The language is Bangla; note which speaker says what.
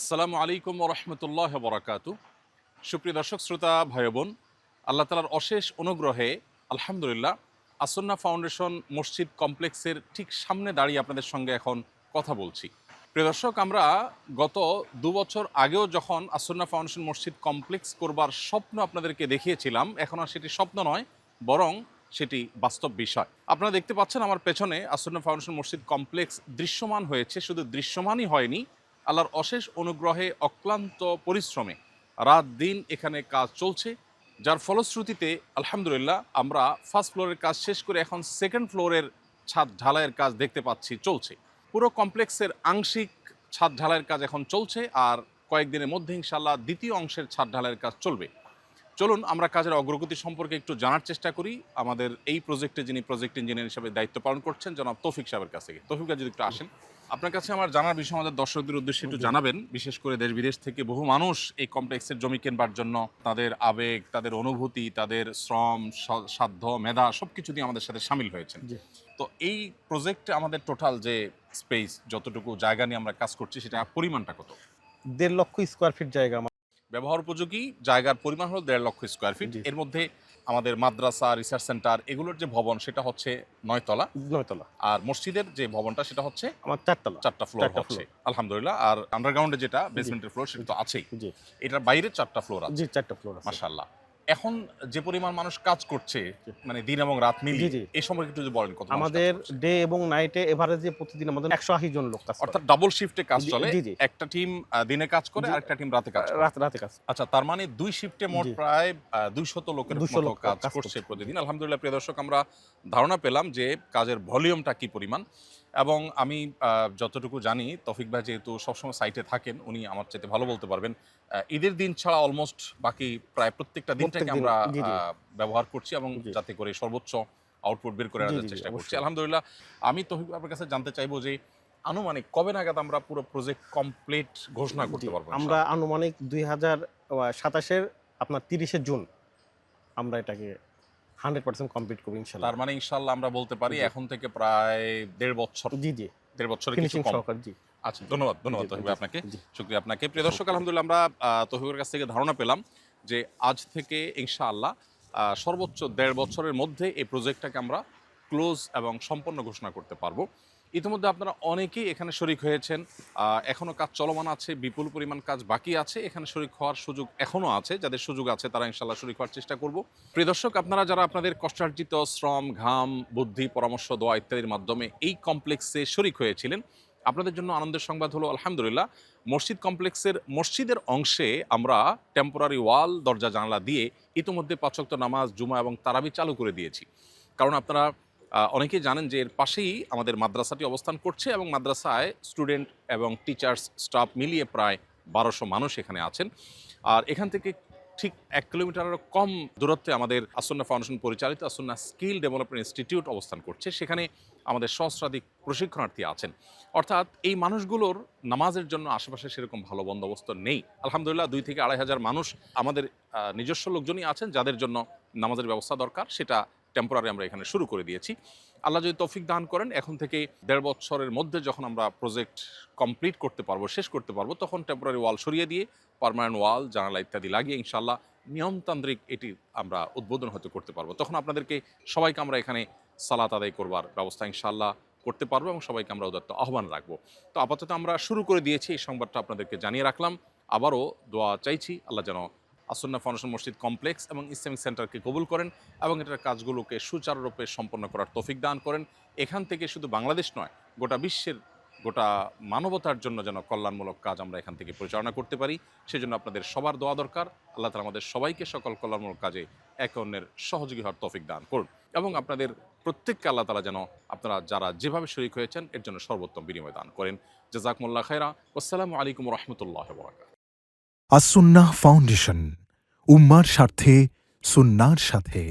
Speaker 1: আসসালামু আলাইকুম রহমতুল্লাহ বরাকাতু। সুপ্রিয় দর্শক শ্রোতা ভাই বোন, আল্লাহ তালার অশেষ অনুগ্রহে আলহামদুলিল্লাহ আসন্না ফাউন্ডেশন মসজিদ কমপ্লেক্সের ঠিক সামনে দাঁড়িয়ে আপনাদের সঙ্গে এখন কথা বলছি। প্রিয় দর্শক, আমরা গত 2 বছর আগেও যখন আসন্না ফাউন্ডেশন মসজিদ কমপ্লেক্স করবার স্বপ্ন আপনাদেরকে দেখিয়েছিলাম, এখন আর সেটি স্বপ্ন নয়, বরং সেটি বাস্তব বিষয়। আপনারা দেখতে পাচ্ছেন আমার পেছনে আসন্না ফাউন্ডেশন মসজিদ কমপ্লেক্স দৃশ্যমান হয়েছে। শুধু দৃশ্যমানই হয়নি, আল্লাহর অশেষ অনুগ্রহে অক্লান্ত পরিশ্রমে রাত দিন এখানে কাজ চলছে, যার ফলশ্রুতিতে আলহামদুলিল্লাহ আমরা ফার্স্ট ফ্লোরের কাজ শেষ করে এখন সেকেন্ড ফ্লোরের ছাদ ঢালাইয়ের কাজ দেখতে পাচ্ছি চলছে। পুরো কমপ্লেক্সের আংশিক ছাদ ঢালাইয়ের কাজ এখন চলছে, আর কয়েকদিনের মধ্যে ইনশাআল্লাহ দ্বিতীয় অংশের ছাদ ঢালাইয়ের কাজ চলবে। চলুন আমরা কাজের অগ্রগতি সম্পর্কে একটু জানার চেষ্টা করি আমাদের এই প্রজেক্টে যিনি প্রজেক্ট ইঞ্জিনিয়ার হিসেবে দায়িত্ব পালন করছেন জনাব তৌফিক সাহেবের কাছ থেকে। তৌফিক যদি একটু আসেন, আপনার কাছে আমার জানার বিষয় আমাদের দর্শকদের উদ্দেশ্যে একটু জানাবেন। বিশেষ করে দেশ বিদেশ থেকে বহু মানুষ এই কমপ্লেক্সের জমি কেনবার জন্য তাদের আবেগ, তাদের অনুভূতি, তাদের শ্রম, সাধ্য, মেধা সবকিছু দিয়ে আমাদের সাথে সামিল হয়েছেন। তো এই প্রজেক্টে আমাদের টোটাল যে স্পেস, যতটুকু জায়গা নিয়ে আমরা কাজ করছি, সেটা পরিমাণটা কত?
Speaker 2: 1.5 লক্ষ স্কোয়ার ফিট জায়গা।
Speaker 1: ব্যবহার উপযোগী জায়গার পরিমাণ হলো 1.5 লক্ষ স্কোয়ার ফিট। এর মধ্যে আমাদের মাদ্রাসা, রিসার্চ সেন্টার এগুলোর যে ভবন সেটা হচ্ছে 9 তলা, আর মসজিদের যে ভবনটা সেটা হচ্ছে
Speaker 2: আমার 4 তলা,
Speaker 1: 4টা ফ্লোর হচ্ছে আলহামদুলিল্লাহ। আর আন্ডারগ্রাউন্ডে যেটা বেসমেন্টের ফ্লোর সেটা তো আছেই। এটার বাইরে 4টা ফ্লোর আছে।
Speaker 2: 4টা ফ্লোর আছে
Speaker 1: মাশাআল্লাহ। এখন যে পরিমাণ মানুষ কাজ করছে, মানে দিন এবং রাত মিলিয়ে, এই সম্পর্কে একটু যদি বলেন। কত
Speaker 2: আমাদের ডে এবং নাইটে এভারেজে প্রতিদিন আমাদের 180 জন লোক কাজ করে।
Speaker 1: অর্থাৎ ডাবল শিফটে কাজ চলে। একটা টিম দিনে কাজ করে, আরেকটা টিম রাতে কাজ করে।
Speaker 2: রাতে কাজ।
Speaker 1: আচ্ছা, তার মানে 2 শিফটে মোট প্রায় 200 লোকের মতো কাজ করছে প্রতিদিন। আলহামদুলিল্লাহ। প্রিয় দর্শক, আমরা ধারণা পেলাম যে কাজের ভলিউমটা কি পরিমাণ। এবং আমি যতটুকু জানি, তৌফিক ভাই যেহেতু সবসময় সাইটে থাকেন, উনি আমার চাইতে ভালো বলতে পারবেন। ঈদের দিন ছাড়া অলমোস্ট বাকি প্রায় প্রত্যেকটা দিনটাকে আমরা ব্যবহার করছি এবং যাতে করে সর্বোচ্চ আউটপুট বের করে আনার চেষ্টা করছি আলহামদুলিল্লাহ। আমি তৌফিক আপনার কাছে জানতে চাইবো যে আনুমানিক কবে নাগাদ আমরা পুরো প্রজেক্ট কমপ্লিট ঘোষণা করতে পারবো?
Speaker 2: আমরা আনুমানিক 2027-এর আপনার 30শে জুন আমরা এটাকে 100% কমপ্লিট করব ইনশাআল্লাহ।
Speaker 1: তার মানে ইনশাআল্লাহ আমরা বলতে পারি এখন থেকে প্রায় 1.5 বছর। 1.5 বছরের কিছু কম। আচ্ছা, ধন্যবাদ তৌফিক আপনাকে, শুকরিয়া আপনাকে। প্রিয় দর্শক, আলহামদুলিল্লাহ আমরা তৌফিকের কাছ থেকে ধারণা পেলাম যে আজ থেকে ইনশাআল্লাহ সর্বোচ্চ 1.5 বছরের মধ্যে এই প্রজেক্টটাকে আমরা ক্লোজ এবং সম্পন্ন ঘোষণা করতে পারবো। ইতিমধ্যে আপনারা অনেকেই এখানে শরিক হয়েছেন, এখনও কাজ চলমান আছে, বিপুল পরিমাণ কাজ বাকি আছে। এখানে শরিক হওয়ার সুযোগ এখনও আছে, যাদের সুযোগ আছে তারা ইনশাআল্লাহ শরিক হওয়ার চেষ্টা করব। প্রিয় দর্শক, আপনারা যারা আপনাদের কষ্টার্জিত শ্রম, ঘাম, বুদ্ধি, পরামর্শ, দোয়া ইত্যাদির মাধ্যমে এই কমপ্লেক্সে শরিক হয়েছিলেন, আপনাদের জন্য আনন্দের সংবাদ হলো আলহামদুলিল্লাহ মসজিদ কমপ্লেক্সের মসজিদের অংশে আমরা টেম্পোরারি ওয়াল, দরজা, জানালা দিয়ে ইতিমধ্যে 5 ওয়াক্ত নামাজ, জুমা এবং তারাবি চালু করে দিয়েছি। কারণ আপনারা অনেকেই জানেন যে এর পাশেই আমাদের মাদ্রাসাটি অবস্থান করছে এবং মাদ্রাসায় স্টুডেন্ট এবং টিচার্স, স্টাফ মিলিয়ে প্রায় 1200 মানুষ এখানে আছেন। আর এখান থেকে ঠিক 1 কিলোমিটারেরও কম দূরত্বে আমাদের আসন্না ফাউন্ডেশন পরিচালিত আসন্না স্কিল ডেভেলপমেন্ট ইনস্টিটিউট অবস্থান করছে। সেখানে আমাদের সহস্রাধিক প্রশিক্ষণার্থী আছেন। অর্থাৎ এই মানুষগুলোর নামাজের জন্য আশেপাশে সেরকম ভালো বন্দোবস্ত নেই। আলহামদুলিল্লাহ 2 থেকে 2,500 মানুষ আমাদের নিজস্ব লোকজনই আছেন যাদের জন্য নামাজের ব্যবস্থা দরকার, সেটা টেম্পোরারি আমরা এখানে শুরু করে দিয়েছি। আল্লাহ যদি তৌফিক দান করেন, এখন থেকে 1.5 বছরের মধ্যে যখন আমরা প্রজেক্ট কমপ্লিট করতে পারবো, শেষ করতে পারবো, তখন টেম্পোরারি ওয়াল সরিয়ে দিয়ে পার্মানেন্ট ওয়াল, জানালা ইত্যাদি লাগিয়ে ইনশাআল্লাহ নিয়মতান্ত্রিক এটি আমরা উদ্বোধন হতে করতে পারবো। তখন আপনাদেরকে সবাইকে আমরা এখানে সালাত আদায় করবার ব্যবস্থা ইনশাআল্লাহ করতে পারবো এবং সবাইকে আমরা উদাত্ত আহ্বান রাখবো। তো আপাতত আমরা শুরু করে দিয়েছি, এই সংবাদটা আপনাদেরকে জানিয়ে রাখলাম। আবারও দোয়া চাইছি আল্লাহ যেন আসন্না ফাউন্ডেশন মসজিদ কমপ্লেক্স এবং ইসলামিক সেন্টারকে কবুল করেন এবং এটার কাজগুলোকে সুচারুরূপে সম্পন্ন করার তৌফিক দান করেন। এখান থেকে শুধু বাংলাদেশ নয়, গোটা বিশ্বের, গোটা মানবতার জন্য যেন কল্যাণমূলক কাজ আমরা এখান থেকে পরিচালনা করতে পারি, সেজন্য আপনাদের সবার দোয়া দরকার। আল্লাহ তাআলা আমাদের সবাইকে সকল কল্যাণমূলক কাজে একে অন্যের সহযোগী হওয়ার তৌফিক দান করুন এবং আপনাদের প্রত্যেককে আল্লাহ তাআলা যেন আপনারা যারা যেভাবে শরীক হয়েছেন এর জন্য সর্বোত্তম বিনিময় দান করেন। জাযাকুমুল্লাহ খায়রা। আসসালামু আলাইকুম ওয়া রাহমাতুল্লাহি ওয়া বারাকাতুহু।
Speaker 3: আসন্নাহ ফাউন্ডেশন, উম্মার স্বার্থে, সুন্নাহর সাথে।